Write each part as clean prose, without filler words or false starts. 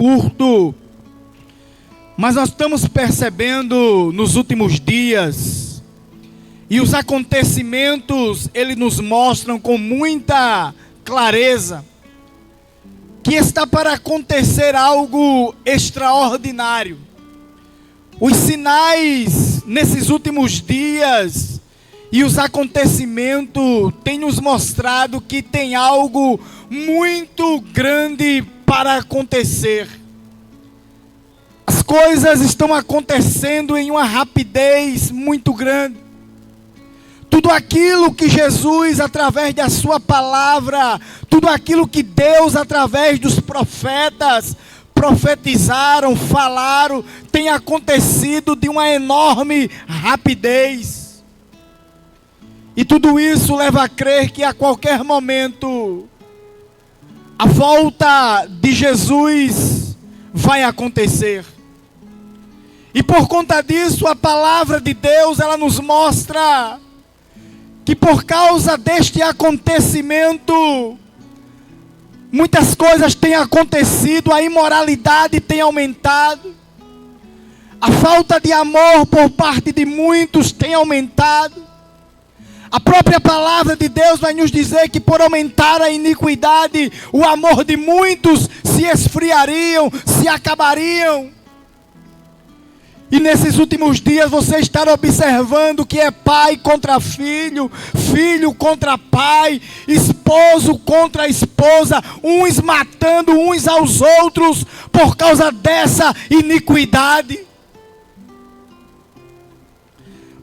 curto, mas nós estamos percebendo nos últimos dias, e os acontecimentos, eles nos mostram com muita clareza, que está para acontecer algo extraordinário. Os sinais nesses últimos dias e os acontecimentos têm nos mostrado que tem algo muito grande para acontecer. As coisas estão acontecendo em uma rapidez muito grande. Tudo aquilo que Jesus, através da sua palavra, tudo aquilo que Deus, através dos profetas, profetizaram, falaram, tem acontecido de uma enorme rapidez. E tudo isso leva a crer que a qualquer momento, a volta de Jesus vai acontecer. E por conta disso, a palavra de Deus, ela nos mostra que por causa deste acontecimento, muitas coisas têm acontecido, a imoralidade tem aumentado, a falta de amor por parte de muitos tem aumentado. A própria palavra de Deus vai nos dizer que por aumentar a iniquidade, o amor de muitos se esfriariam, se acabariam. E nesses últimos dias você está observando que é pai contra filho, filho contra pai, esposo contra esposa, uns matando uns aos outros por causa dessa iniquidade.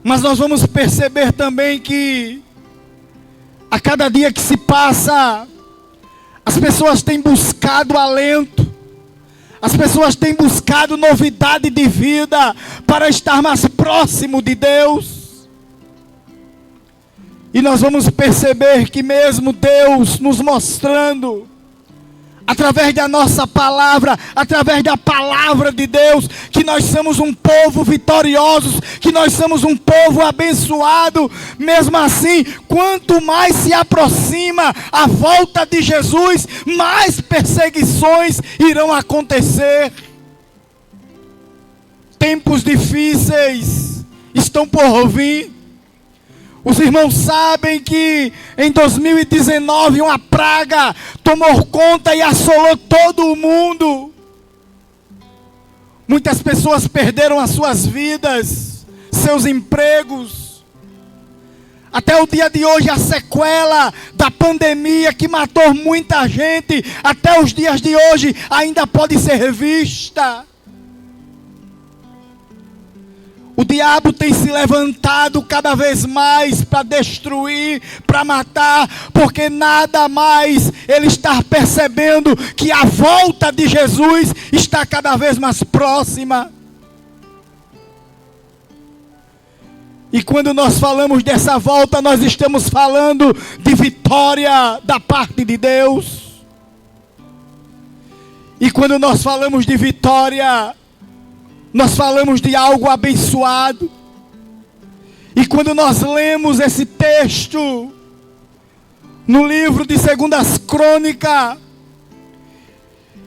Mas nós vamos perceber também que a cada dia que se passa, as pessoas têm buscado alento. As pessoas têm buscado novidade de vida para estar mais próximo de Deus. E nós vamos perceber que mesmo Deus nos mostrando, através da nossa palavra, através da palavra de Deus, que nós somos um povo vitorioso, que nós somos um povo abençoado. Mesmo assim, quanto mais se aproxima a volta de Jesus, mais perseguições irão acontecer. Tempos difíceis estão por vir. Os irmãos sabem que em 2019 uma praga tomou conta e assolou todo o mundo. Muitas pessoas perderam as suas vidas, seus empregos. Até o dia de hoje a sequela da pandemia que matou muita gente, até os dias de hoje ainda pode ser vista. O diabo tem se levantado cada vez mais para destruir, para matar, porque nada mais ele está percebendo que a volta de Jesus está cada vez mais próxima. E quando nós falamos dessa volta, nós estamos falando de vitória da parte de Deus. E quando nós falamos de vitória, nós falamos de algo abençoado. E quando nós lemos esse texto no livro de 2 Crônicas,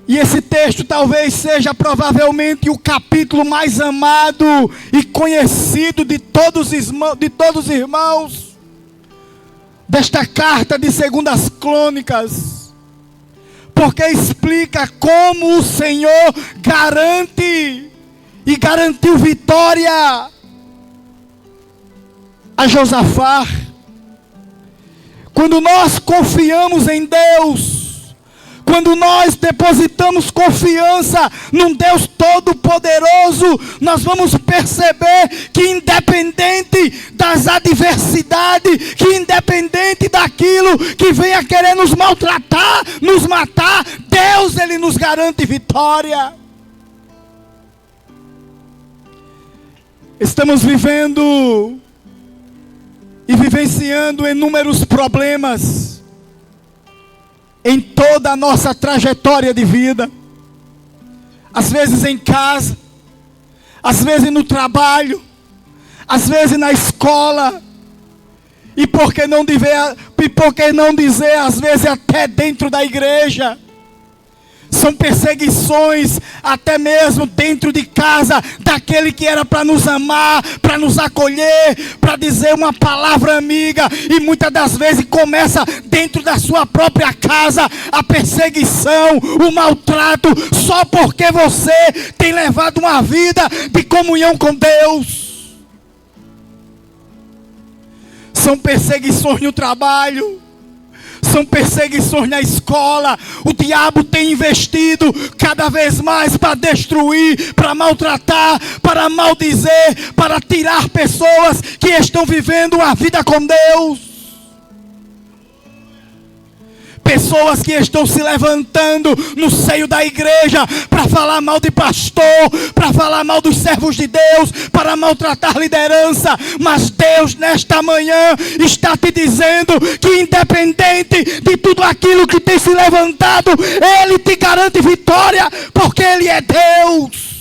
e esse texto talvez seja provavelmente o capítulo mais amado e conhecido de todos os irmãos desta carta de 2 Crônicas, porque explica como o Senhor garante e garantiu vitória a Josafá. Quando nós confiamos em Deus, quando nós depositamos confiança num Deus todo-poderoso, nós vamos perceber que independente das adversidades, que independente daquilo que venha querer nos maltratar, nos matar, Deus, Ele nos garante vitória. Estamos vivendo e vivenciando inúmeros problemas em toda a nossa trajetória de vida. Às vezes em casa, às vezes no trabalho, às vezes na escola, e por que não dizer às vezes até dentro da igreja. São perseguições até mesmo dentro de casa, daquele que era para nos amar, para nos acolher, para dizer uma palavra amiga, e muitas das vezes começa dentro da sua própria casa a perseguição, o maltrato, só porque você tem levado uma vida de comunhão com Deus. São perseguições no trabalho, são perseguições na escola. O diabo tem investido cada vez mais para destruir, para maltratar, para maldizer, para tirar pessoas que estão vivendo uma vida com Deus. Pessoas que estão se levantando no seio da igreja para falar mal de pastor, para falar mal dos servos de Deus, para maltratar liderança. Mas Deus nesta manhã está te dizendo que independente de tudo aquilo que tem se levantado, Ele te garante vitória, porque Ele é Deus.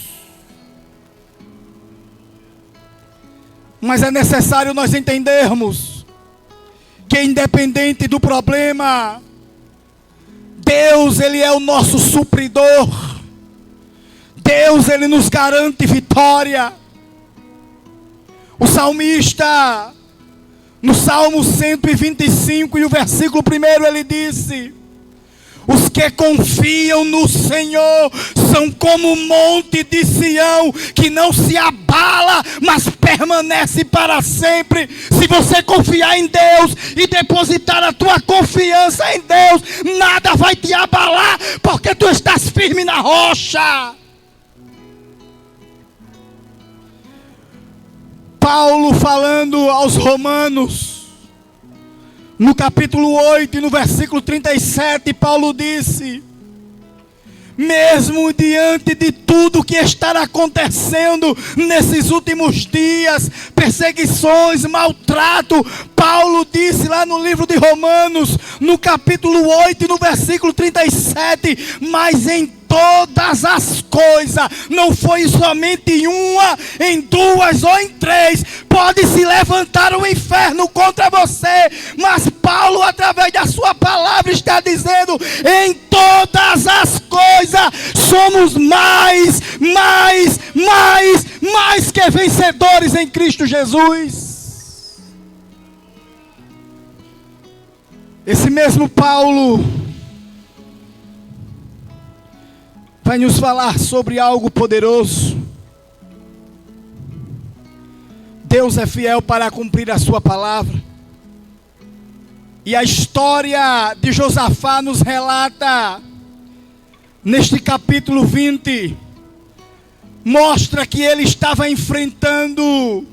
Mas é necessário nós entendermos que independente do problema, Deus, Ele é o nosso supridor. Deus, Ele nos garante vitória. O salmista, no Salmo 125 e o versículo 1, ele disse: os que confiam no Senhor são como um monte de Sião, que não se abala, mas permanece para sempre. Se você confiar em Deus e depositar a tua confiança em Deus, nada vai te abalar, porque tu estás firme na rocha. Paulo falando aos Romanos, no capítulo 8 e no versículo 37, Paulo disse: mesmo diante de tudo que está acontecendo nesses últimos dias, perseguições, maltrato, Paulo disse lá no livro de Romanos, no capítulo 8 e no versículo 37, mas em todas as coisas, não foi somente em uma, em duas ou em três, pode se levantar o inferno contra você, mas Paulo, através da sua palavra, está dizendo: em todas as coisas somos mais que vencedores em Cristo Jesus. Esse mesmo Paulo vai nos falar sobre algo poderoso. Deus é fiel para cumprir a sua palavra. E a história de Josafá nos relata, neste capítulo 20, mostra que ele estava enfrentando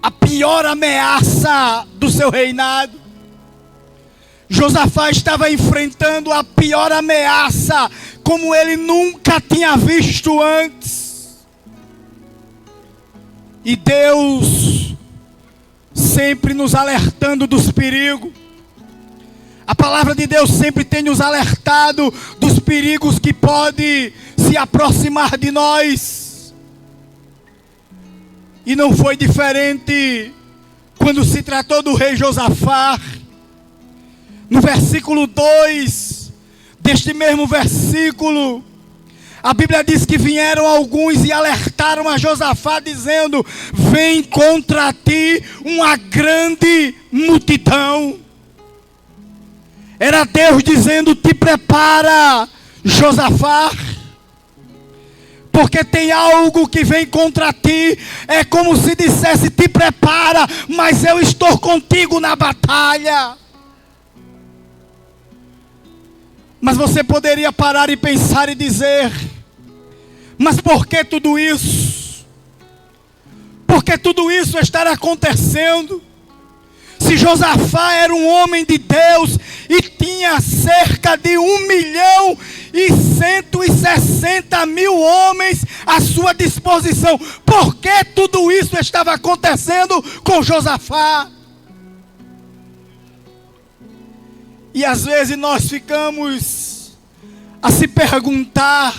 a pior ameaça do seu reinado. Josafá estava enfrentando a pior ameaça como ele nunca tinha visto antes. E Deus sempre nos alertando dos perigos. A palavra de Deus sempre tem nos alertado dos perigos que podem se aproximar de nós. E não foi diferente quando se tratou do rei Josafá. No versículo 2 deste mesmo versículo, a Bíblia diz que vieram alguns e alertaram a Josafá, dizendo: vem contra ti uma grande multidão. Era Deus dizendo: te prepara, Josafá, porque tem algo que vem contra ti. É como se dissesse: te prepara, mas eu estou contigo na batalha. Mas você poderia parar e pensar e dizer: mas por que tudo isso? Por que tudo isso estar acontecendo? Se Josafá era um homem de Deus e tinha cerca de 1.160.000 homens à sua disposição, por que tudo isso estava acontecendo com Josafá? E às vezes nós ficamos a se perguntar,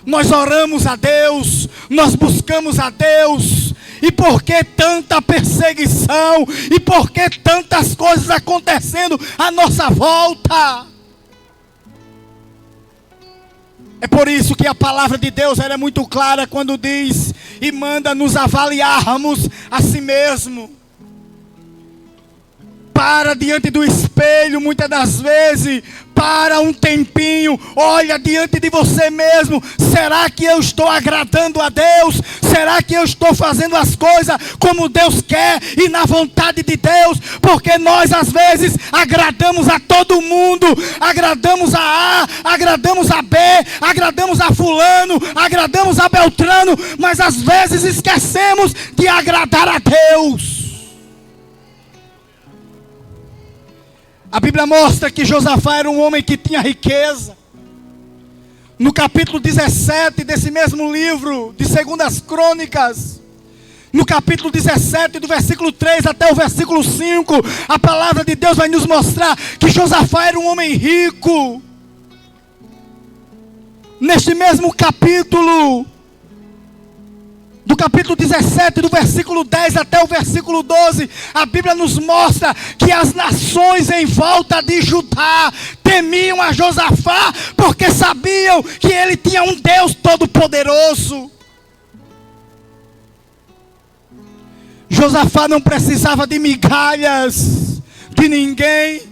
nós oramos a Deus, nós buscamos a Deus, e por que tanta perseguição? E por que tantas coisas acontecendo à nossa volta? É por isso que a palavra de Deus ela é muito clara quando diz e manda nos avaliarmos a si mesmo. Para diante do espelho, muitas das vezes, para um tempinho, olha diante de você mesmo. Será que eu estou agradando a Deus? Será que eu estou fazendo as coisas como Deus quer e na vontade de Deus? Porque nós às vezes agradamos a todo mundo, agradamos a A, agradamos a B, agradamos a fulano, agradamos a Beltrano, mas às vezes esquecemos de agradar a Deus. A Bíblia mostra que Josafá era um homem que tinha riqueza. No capítulo 17 desse mesmo livro, de 2 Crônicas, no capítulo 17, do versículo 3 até o versículo 5, a palavra de Deus vai nos mostrar que Josafá era um homem rico. Neste mesmo capítulo, do capítulo 17, do versículo 10 até o versículo 12, a Bíblia nos mostra que as nações em volta de Judá temiam a Josafá, porque sabiam que ele tinha um Deus todo-poderoso. Josafá não precisava de migalhas de ninguém.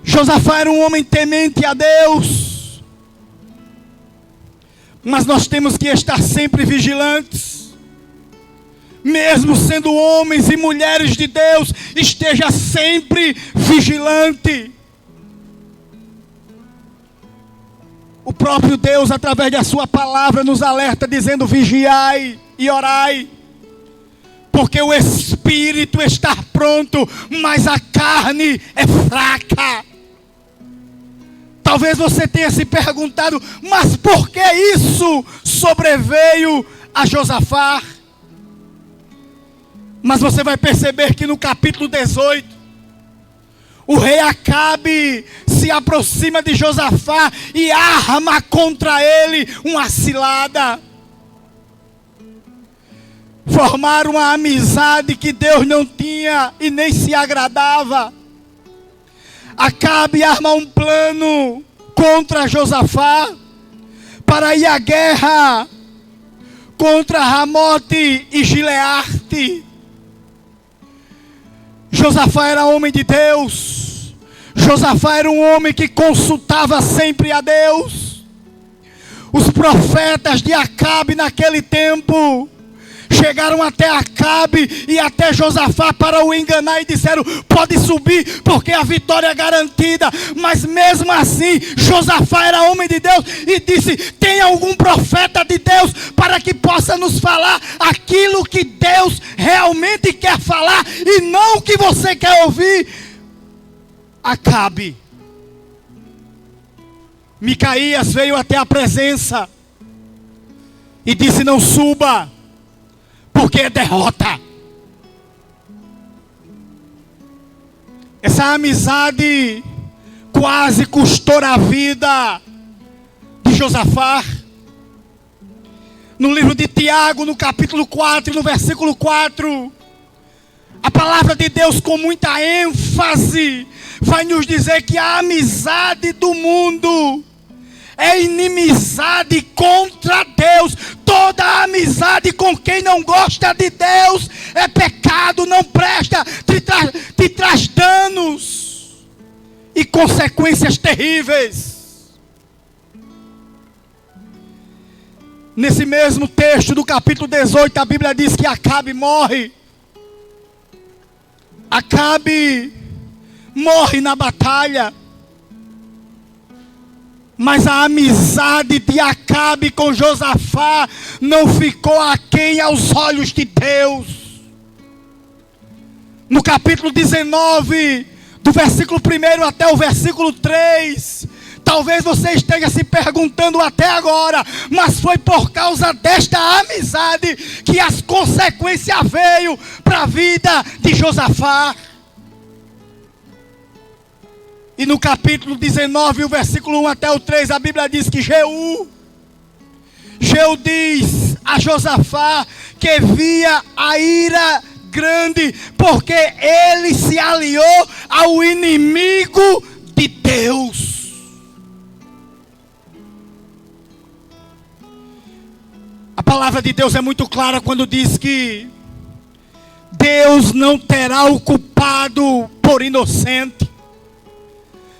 Josafá era um homem temente a Deus. Mas nós temos que estar sempre vigilantes. Mesmo sendo homens e mulheres de Deus, esteja sempre vigilante. O próprio Deus, através da sua palavra, nos alerta dizendo: vigiai e orai. Porque o espírito está pronto, mas a carne é fraca. Talvez você tenha se perguntado, mas por que isso sobreveio a Josafá? Mas você vai perceber que no capítulo 18, o rei Acabe se aproxima de Josafá e arma contra ele uma cilada. Formaram uma amizade que Deus não tinha e nem se agradava. Acabe arma um plano contra Josafá para ir à guerra contra Ramote e Gileade. Josafá era homem de Deus. Josafá era um homem que consultava sempre a Deus. Os profetas de Acabe naquele tempo chegaram até Acabe e até Josafá para o enganar e disseram: pode subir porque a vitória é garantida. Mas mesmo assim Josafá era homem de Deus e disse: tem algum profeta de Deus para que possa nos falar aquilo que Deus realmente quer falar e não o que você quer ouvir? Acabe. Micaías veio até a presença e disse: não suba, porque é derrota. Essa amizade quase custou a vida de Josafá. No livro de Tiago, no capítulo 4, no versículo 4, a palavra de Deus com muita ênfase vai nos dizer que a amizade do mundo é inimizade contra Deus. Toda amizade com quem não gosta de Deus é pecado, não presta, te traz danos e consequências terríveis. Nesse mesmo texto do capítulo 18, a Bíblia diz que Acabe morre. Acabe morre na batalha. Mas a amizade de Acabe com Josafá não ficou aquém aos olhos de Deus. No capítulo 19, do versículo 1 até o versículo 3, talvez você esteja se perguntando até agora, mas foi por causa desta amizade que as consequências veio para a vida de Josafá. E no capítulo 19, o versículo 1 até o 3, a Bíblia diz que Jeú diz a Josafá que via a ira grande, porque ele se aliou ao inimigo de Deus. palavra de Deus é muito clara quando diz que Deus não terá o culpado por inocente.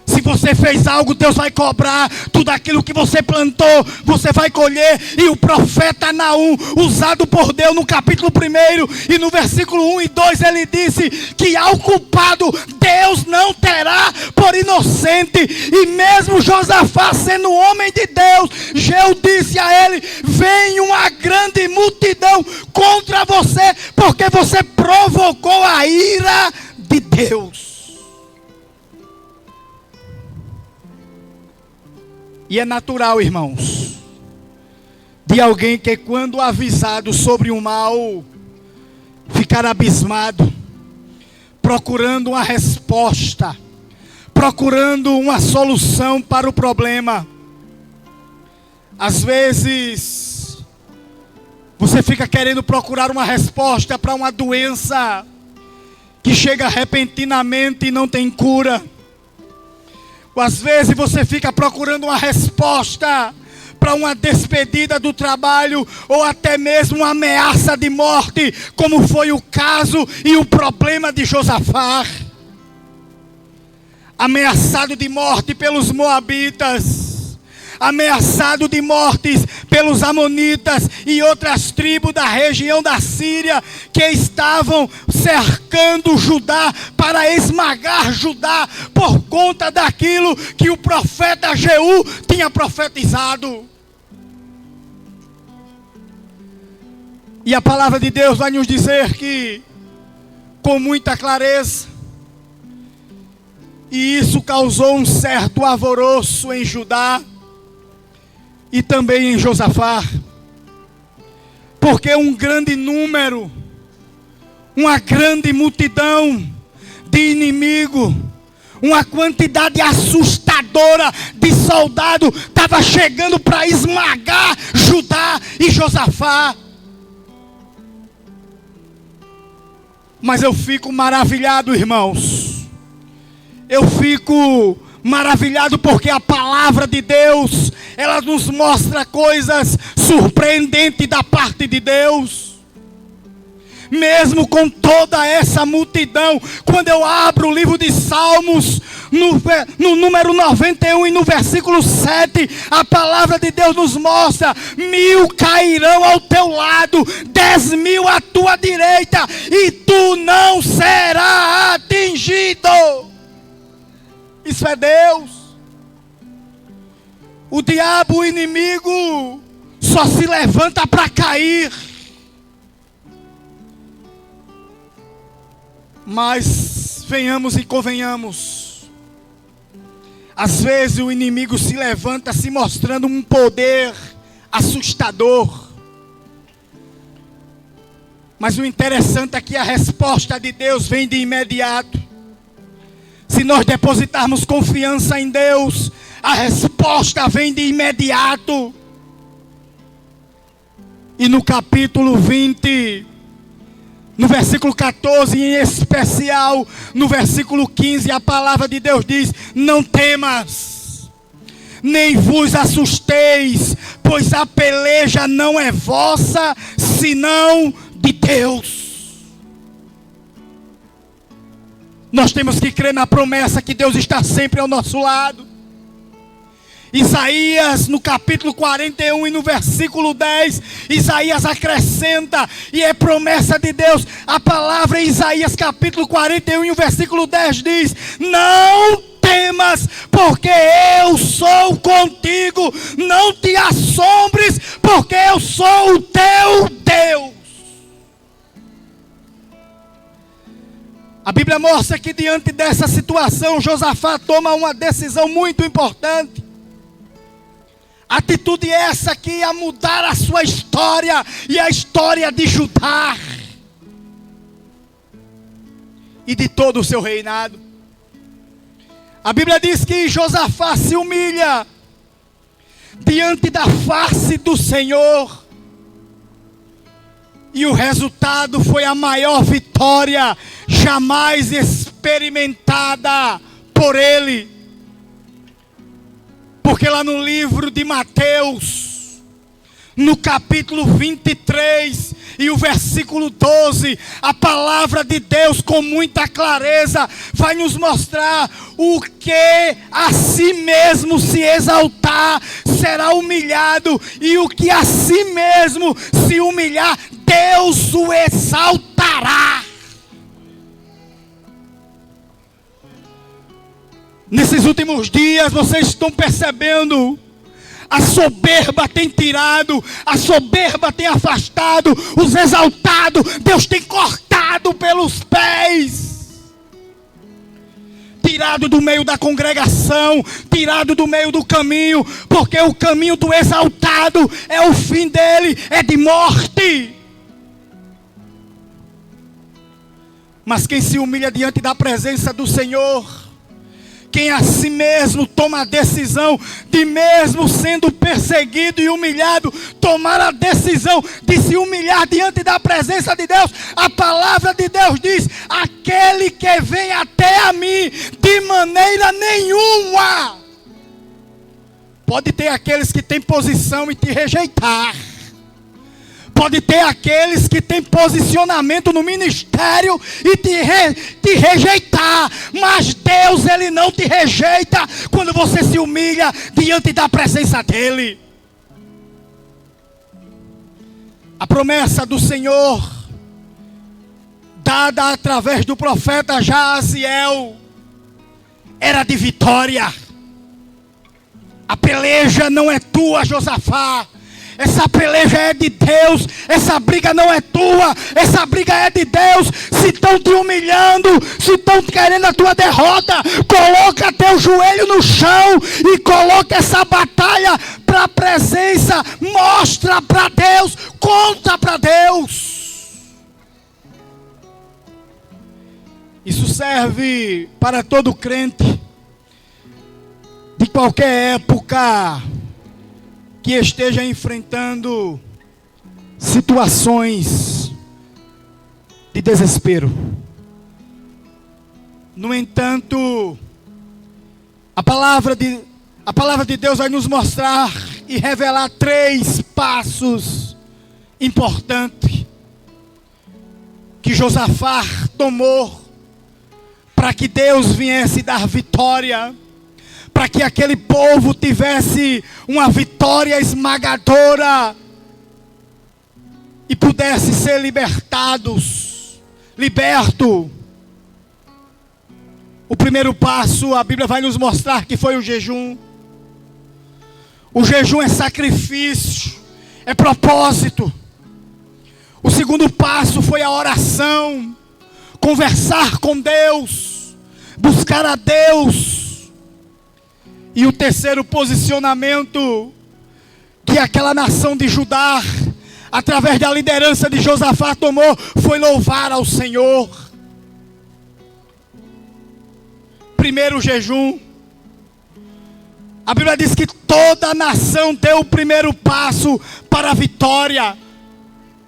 Se você fez algo, Deus vai cobrar. Tudo aquilo que você plantou, você vai colher. E o profeta Naum, usado por Deus no capítulo 1 e no versículo 1 e 2, ele disse que ao culpado Deus não terá por inocente. E mesmo Josafá sendo homem de Deus, Jeú disse a ele: vem uma grande multidão contra você, porque você provocou a ira de Deus. E é natural, irmãos, de alguém que quando avisado sobre o mal, ficar abismado, procurando uma resposta, procurando uma solução para o problema. Às vezes, você fica querendo procurar uma resposta para uma doença que chega repentinamente e não tem cura. Ou às vezes você fica procurando uma resposta para uma despedida do trabalho, ou até mesmo uma ameaça de morte, como foi o caso e o problema de Josafá. Ameaçado de morte pelos moabitas, ameaçado de mortes pelos amonitas e outras tribos da região da Síria, que estavam cercando Judá para esmagar Judá, por conta daquilo que o profeta Jeú tinha profetizado. E a palavra de Deus vai nos dizer que, com muita clareza, e isso causou um certo alvoroço em Judá e também em Josafá, porque um grande número, uma grande multidão de inimigo, uma quantidade assustadora de soldados estava chegando para esmagar Judá e Josafá. Mas eu fico maravilhado, irmãos. Eu fico maravilhado porque a palavra de Deus, ela nos mostra coisas surpreendentes da parte de Deus. Mesmo com toda essa multidão, quando eu abro o livro de Salmos, no número 91 e no versículo 7, a palavra de Deus nos mostra: 1000 cairão ao teu lado, 10.000 à tua direita, e tu não serás atingido. Isso é Deus. O diabo, o inimigo, só se levanta para cair. Mas venhamos e convenhamos, às vezes o inimigo se levanta se mostrando um poder assustador. Mas o interessante é que a resposta de Deus vem de imediato. Se nós depositarmos confiança em Deus, a resposta vem de imediato. E no capítulo 20, no versículo 14, em especial no versículo 15, a palavra de Deus diz: não temas, nem vos assusteis, pois a peleja não é vossa, senão de Deus. Nós temos que crer na promessa que Deus está sempre ao nosso lado. Isaías, no capítulo 41 e no versículo 10, Isaías acrescenta, e é promessa de Deus, a palavra em Isaías capítulo 41 e o versículo 10 diz: não temas, porque eu sou contigo, não te assombres, porque eu sou o teu Deus. A Bíblia mostra que diante dessa situação, Josafá toma uma decisão muito importante. Atitude essa que ia mudar a sua história e a história de Judá e de todo o seu reinado. A Bíblia diz que Josafá se humilha diante da face do Senhor. E o resultado foi a maior vitória jamais experimentada por ele. Porque lá no livro de Mateus, No capítulo 23 e o versículo 12, a palavra de Deus com muita clareza vai nos mostrar: o que a si mesmo se exaltar será humilhado, e o que a si mesmo se humilhar, Deus o exaltará. Nesses últimos dias vocês estão percebendo: a soberba tem tirado, a soberba tem afastado, os exaltados Deus tem cortado pelos pés, tirado do meio da congregação, tirado do meio do caminho, porque o caminho do exaltado é o fim dele, é de morte. Mas quem se humilha diante da presença do Senhor, quem a si mesmo toma a decisão de, mesmo sendo perseguido e humilhado, tomar a decisão de se humilhar diante da presença de Deus, a palavra de Deus diz: aquele que vem até a mim, de maneira nenhuma. Pode ter aqueles que têm posição e te rejeitar. Pode ter aqueles que têm posicionamento no ministério e te rejeitar. Mas Deus, Ele não te rejeita quando você se humilha diante da presença dEle. A promessa do Senhor, dada através do profeta Jaziel, era de vitória. A peleja não é tua, Josafá. Essa peleja é de Deus. Essa briga não é tua. Essa briga é de Deus. Se estão te humilhando, se estão querendo a tua derrota, coloca teu joelho no chão e coloca essa batalha para a presença. Mostra para Deus. Conta para Deus. Isso serve para todo crente de qualquer época que esteja enfrentando situações de desespero. No entanto, a palavra de Deus vai nos mostrar e revelar 3 passos importantes que Josafá tomou para que Deus viesse dar vitória, para que aquele povo tivesse uma vitória esmagadora e pudesse ser liberto. O primeiro passo, a Bíblia vai nos mostrar que foi o jejum. O jejum é sacrifício, é propósito. O segundo passo foi a oração, conversar com Deus, buscar a Deus. E o terceiro posicionamento que aquela nação de Judá, através da liderança de Josafá, tomou, foi louvar ao Senhor. Primeiro, o jejum. A Bíblia diz que toda a nação deu o primeiro passo para a vitória.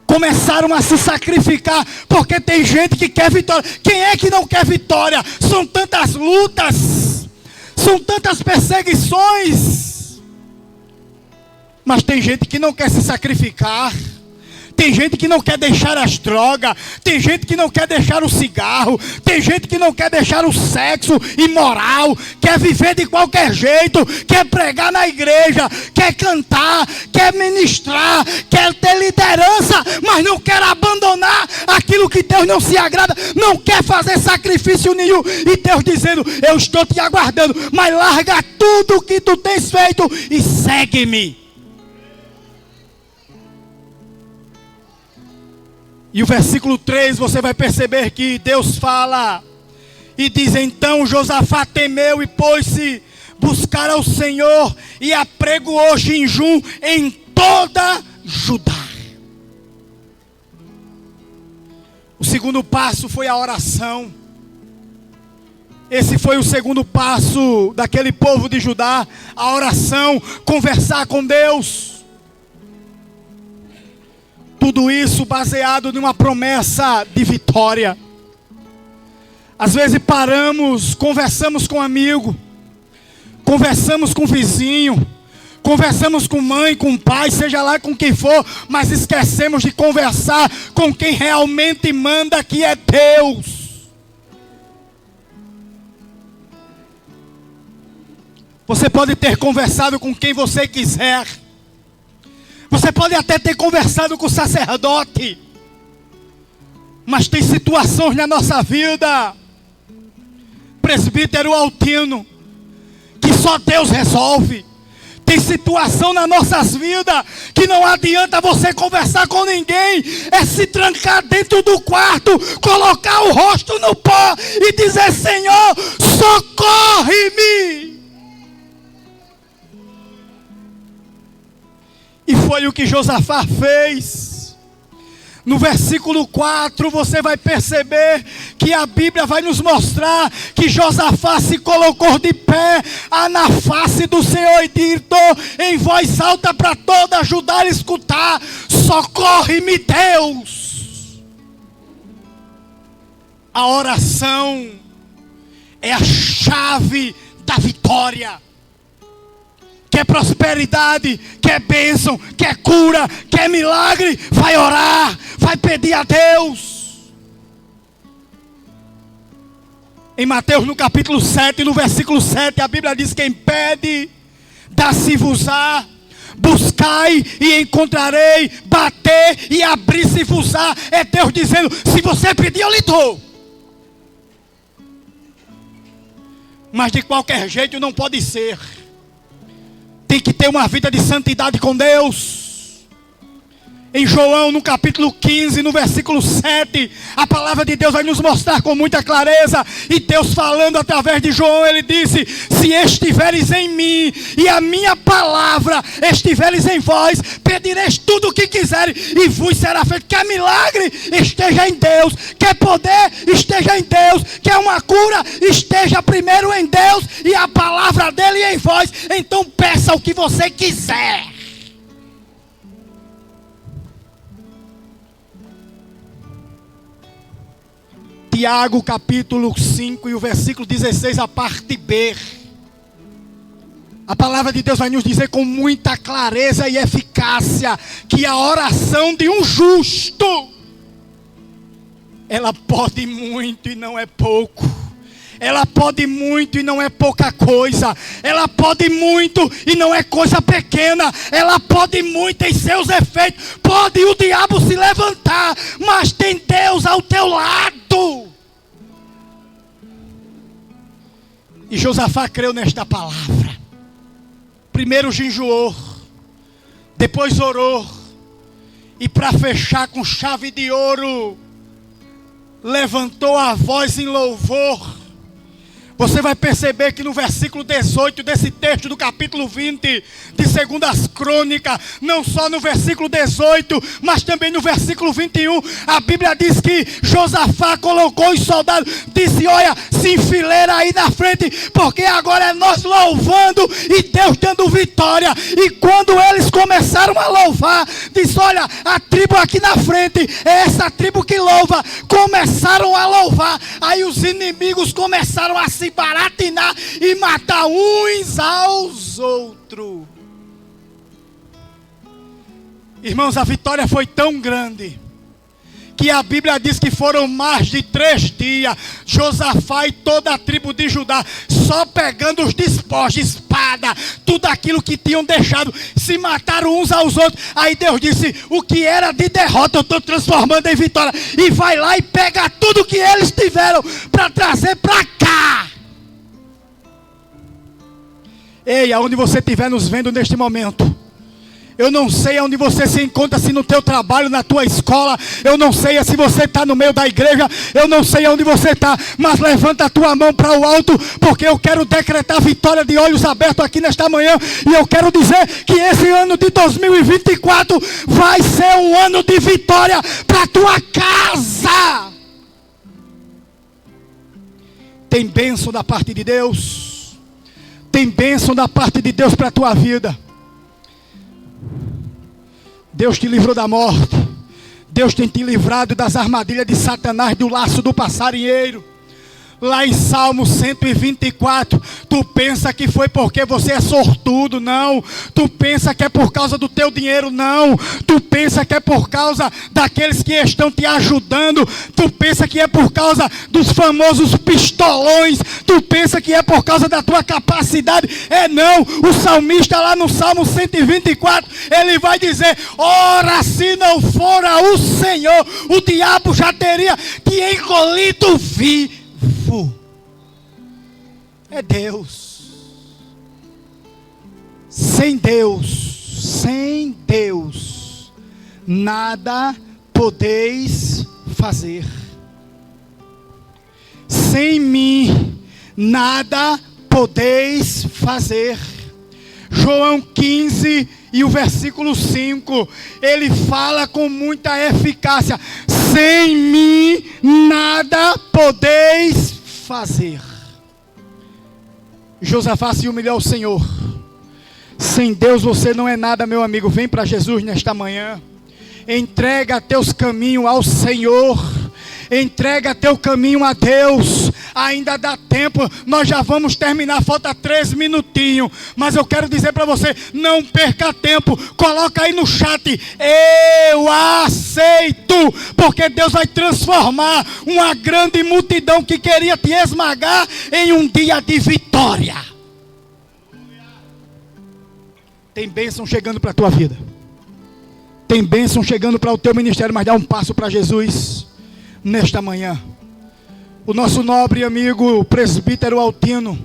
Começaram a se sacrificar, porque tem gente que quer vitória. Quem é que não quer vitória? São tantas lutas, são tantas perseguições, mas tem gente que não quer se sacrificar. Tem gente que não quer deixar as drogas, tem gente que não quer deixar o cigarro, tem gente que não quer deixar o sexo imoral, quer viver de qualquer jeito, quer pregar na igreja, quer cantar, quer ministrar, quer ter liderança, mas não quer abandonar aquilo que Deus não se agrada, não quer fazer sacrifício nenhum, e Deus dizendo: eu estou te aguardando, mas larga tudo que tu tens feito e segue-me. E o versículo 3, você vai perceber que Deus fala e diz: então Josafá temeu e pôs-se buscar ao Senhor e apregoou jejum em toda Judá. O segundo passo foi a oração. Esse foi o segundo passo daquele povo de Judá, a oração, conversar com Deus. Tudo isso baseado numa promessa de vitória. Às vezes paramos, conversamos com um amigo, conversamos com um vizinho, Conversamos com mãe, com pai, seja lá com quem for, mas esquecemos de conversar com quem realmente manda, que é Deus. Você pode ter conversado com quem você quiser. Você pode até ter conversado com o sacerdote. Mas tem situações na nossa vida, presbítero Altino, que só Deus resolve. Tem situação nas nossas vidas que não adianta você conversar com ninguém. É se trancar dentro do quarto, colocar o rosto no pó e dizer: Senhor, socorre-me. E foi o que Josafá fez. No versículo 4 você vai perceber que a Bíblia vai nos mostrar que Josafá se colocou de pé na face do Senhor e gritou em voz alta para toda Judá escutar: socorre-me, Deus. A oração é a chave da vitória. Quer prosperidade, quer bênção, quer cura, quer milagre, vai orar, vai pedir a Deus. Em Mateus no capítulo 7, no versículo 7, a Bíblia diz: quem pede, dá-se-vos-á, buscai e encontrarei, bater e abrir-se-vos-á. É Deus dizendo: se você pedir, eu lhe dou. Mas de qualquer jeito não pode ser. Tem que ter uma vida de santidade com Deus. Em João, no capítulo 15, no versículo 7, a palavra de Deus vai nos mostrar com muita clareza. E Deus falando através de João, ele disse: se estiveres em mim e a minha palavra estiveres em vós, pedireis tudo o que quiseres e vos será feito. Quer milagre? Esteja em Deus. Quer poder? Esteja em Deus. Quer uma cura? Esteja primeiro em Deus e a palavra dele em vós. Então peça o que você quiser. Tiago capítulo 5 e o versículo 16, a parte B. A palavra de Deus vai nos dizer com muita clareza e eficácia que a oração de um justo, ela pode muito e não é pouco. Ela pode muito e não é pouca coisa. Ela pode muito e não é coisa pequena. Ela pode muito em seus efeitos. Pode o diabo se levantar, mas tem Deus ao teu lado. E Josafá creu nesta palavra. Primeiro jejuou, depois orou, e para fechar com chave de ouro, levantou a voz em louvor. Você vai perceber que no versículo 18 desse texto do capítulo 20 de 2 Crônicas, não só no versículo 18, mas também no versículo 21, a Bíblia diz que Josafá colocou os soldados, disse: olha, se enfileira aí na frente, porque agora é nós louvando e Deus dando vitória. E quando eles começaram a louvar, disse: olha, a tribo aqui na frente é essa tribo que louva. Começaram a louvar, aí os inimigos começaram a se baratinar e matar uns aos outros. Irmãos, a vitória foi tão grande que a Bíblia diz que foram mais de 3 dias, Josafá e toda a tribo de Judá só pegando os despojos, espada, tudo aquilo que tinham deixado, se mataram uns aos outros. Aí Deus disse: o que era de derrota eu estou transformando em vitória, e vai lá e pega tudo que eles tiveram para trazer para cá. Ei, aonde você estiver nos vendo neste momento, eu não sei aonde você se encontra, se no teu trabalho, na tua escola, eu não sei se você está no meio da igreja, eu não sei aonde você está, mas levanta a tua mão para o alto, porque eu quero decretar vitória de olhos abertos aqui nesta manhã, e eu quero dizer que esse ano de 2024 vai ser um ano de vitória para a tua casa. Tem bênção da parte de Deus. Tem bênção da parte de Deus para a tua vida. Deus te livrou da morte. Deus tem te livrado das armadilhas de Satanás, do laço do passarinheiro. lá em Salmo 124, tu pensa que foi porque você é sortudo, não. Tu pensa que é por causa do teu dinheiro, não. Tu pensa que é por causa daqueles que estão te ajudando. Tu pensa que é por causa dos famosos pistolões. Tu pensa que é por causa da tua capacidade. É não. O salmista lá no Salmo 124, ele vai dizer: ora, se não fora o Senhor, o diabo já teria te engolido vivo. É Deus. Sem Deus, nada podeis fazer. Sem mim, nada podeis fazer. João 15 e o versículo 5, ele fala com muita eficácia: sem mim, nada podeis fazer. Josafá se humilhou ao Senhor. Sem Deus você não é nada, meu amigo. Vem para Jesus nesta manhã. Entrega teus caminhos ao Senhor. Entrega teu caminho a Deus. Ainda dá tempo. Nós já vamos terminar. Falta 3 minutinhos. Mas eu quero dizer para você: não perca tempo. Coloca aí no chat: eu aceito. Porque Deus vai transformar uma grande multidão que queria te esmagar em um dia de vitória. Tem bênção chegando para a tua vida. Tem bênção chegando para o teu ministério. Mas dá um passo para Jesus nesta manhã. O nosso nobre amigo, o presbítero Altino,